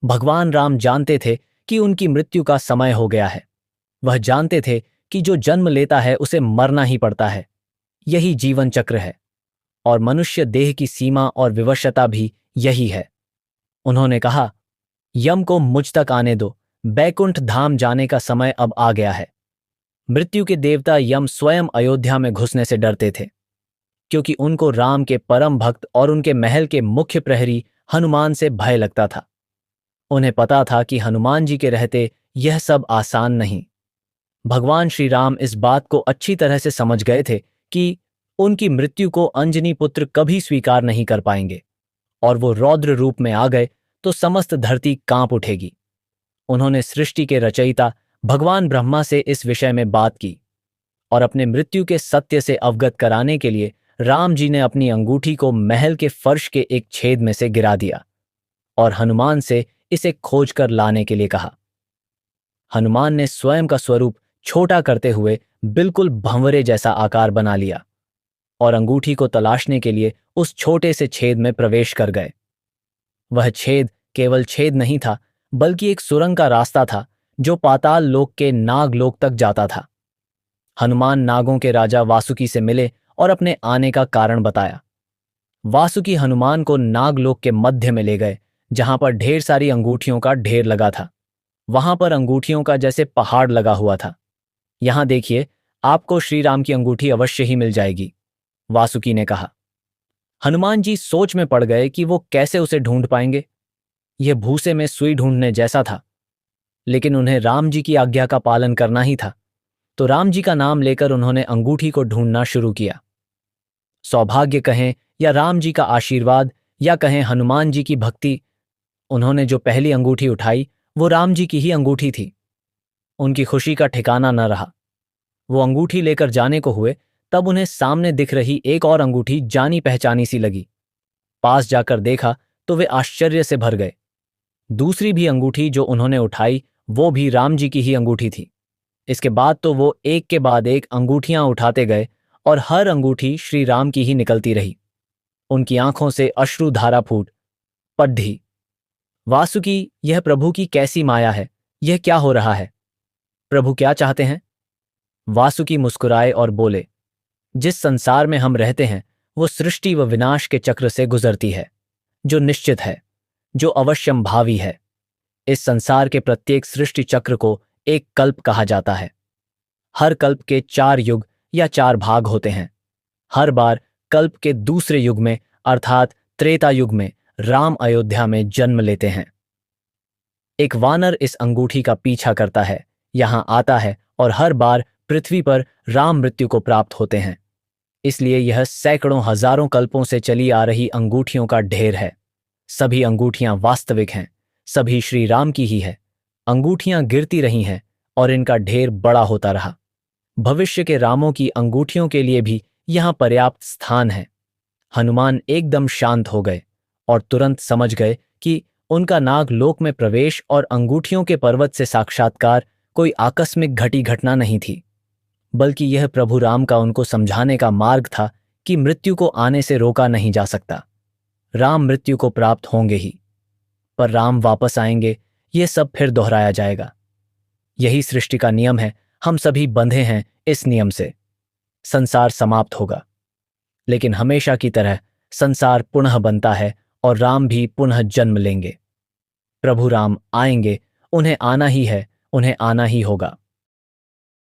भगवान राम जानते थे कि उनकी मृत्यु का समय हो गया है। वह जानते थे कि जो जन्म लेता है उसे मरना ही पड़ता है। यही जीवन चक्र है और मनुष्य देह की सीमा और विवशता भी यही है। उन्होंने कहा, यम को मुझ तक आने दो, बैकुंठ धाम जाने का समय अब आ गया है। मृत्यु के देवता यम स्वयं अयोध्या में घुसने से डरते थे, क्योंकि उनको राम के परम भक्त और उनके महल के मुख्य प्रहरी हनुमान से भय लगता था। उन्हें पता था कि हनुमान जी के रहते यह सब आसान नहीं। भगवान श्री राम इस बात को अच्छी तरह से समझ गए थे कि उनकी मृत्यु को अंजनी पुत्र कभी स्वीकार नहीं कर पाएंगे, और वो रौद्र रूप में आ गए तो समस्त धरती कांप उठेगी। उन्होंने सृष्टि के रचयिता भगवान ब्रह्मा से इस विषय में बात की और अपने मृत्यु के सत्य से अवगत कराने के लिए राम जी ने अपनी अंगूठी को महल के फर्श के एक छेद में से गिरा दिया और हनुमान से इसे खोज कर लाने के लिए कहा। हनुमान ने स्वयं का स्वरूप छोटा करते हुए बिल्कुल भंवरे जैसा आकार बना लिया और अंगूठी को तलाशने के लिए उस छोटे से छेद में प्रवेश कर गए। वह छेद केवल छेद नहीं था, बल्कि एक सुरंग का रास्ता था जो पाताल लोक के नागलोक तक जाता था। हनुमान नागों के राजा वासुकी से मिले और अपने आने का कारण बताया। वासुकी हनुमान को नागलोक के मध्य में ले गए, जहां पर ढेर सारी अंगूठियों का ढेर लगा था। वहां पर अंगूठियों का जैसे पहाड़ लगा हुआ था। यहां देखिए, आपको श्री राम की अंगूठी अवश्य ही मिल जाएगी, वासुकी ने कहा। हनुमान जी सोच में पड़ गए कि वो कैसे उसे ढूंढ पाएंगे। यह भूसे में सुई ढूंढने जैसा था, लेकिन उन्हें राम जी की आज्ञा का पालन करना ही था। तो राम जी का नाम लेकर उन्होंने अंगूठी को ढूंढना शुरू किया। सौभाग्य कहें या राम जी का आशीर्वाद या कहें हनुमान जी की भक्ति, उन्होंने जो पहली अंगूठी उठाई वो राम जी की ही अंगूठी थी। उनकी खुशी का ठिकाना न रहा। वो अंगूठी लेकर जाने को हुए, तब उन्हें सामने दिख रही एक और अंगूठी जानी पहचानी सी लगी। पास जाकर देखा तो वे आश्चर्य से भर गए। दूसरी भी अंगूठी जो उन्होंने उठाई वो भी राम जी की ही अंगूठी थी। इसके बाद तो वो एक के बाद एक अंगूठियां उठाते गए और हर अंगूठी श्री राम की ही निकलती रही। उनकी आंखों से अश्रुधारा फूट पड्ढी। वासुकी, यह प्रभु की कैसी माया है, यह क्या हो रहा है? प्रभु क्या चाहते हैं? वासुकी मुस्कुराए और बोले, जिस संसार में हम रहते हैं वो सृष्टि व विनाश के चक्र से गुजरती है, जो निश्चित है, जो अवश्यंभावी है। इस संसार के प्रत्येक सृष्टि चक्र को एक कल्प कहा जाता है। हर कल्प के 4 युग या 4 भाग होते हैं। हर बार कल्प के दूसरे युग में अर्थात त्रेता युग में राम अयोध्या में जन्म लेते हैं। एक वानर इस अंगूठी का पीछा करता है, यहां आता है और हर बार पृथ्वी पर राम मृत्यु को प्राप्त होते हैं। इसलिए यह सैकड़ों हजारों कल्पों से चली आ रही अंगूठियों का ढेर है। सभी अंगूठियां वास्तविक हैं, सभी श्री राम की ही है। अंगूठियां गिरती रही हैं और इनका ढेर बड़ा होता रहा। भविष्य के रामों की अंगूठियों के लिए भी यहां पर्याप्त स्थान है। हनुमान एकदम शांत हो गए और तुरंत समझ गए कि उनका नागलोक में प्रवेश और अंगूठियों के पर्वत से साक्षात्कार कोई आकस्मिक घटी घटना नहीं थी, बल्कि यह प्रभु राम का उनको समझाने का मार्ग था कि मृत्यु को आने से रोका नहीं जा सकता। राम मृत्यु को प्राप्त होंगे ही, पर राम वापस आएंगे, यह सब फिर दोहराया जाएगा। यही सृष्टि का नियम है। हम सभी बंधे हैं इस नियम से। संसार समाप्त होगा, लेकिन हमेशा की तरह संसार पुनः बनता है और राम भी पुनः जन्म लेंगे। प्रभु राम आएंगे, उन्हें आना ही है, उन्हें आना ही होगा।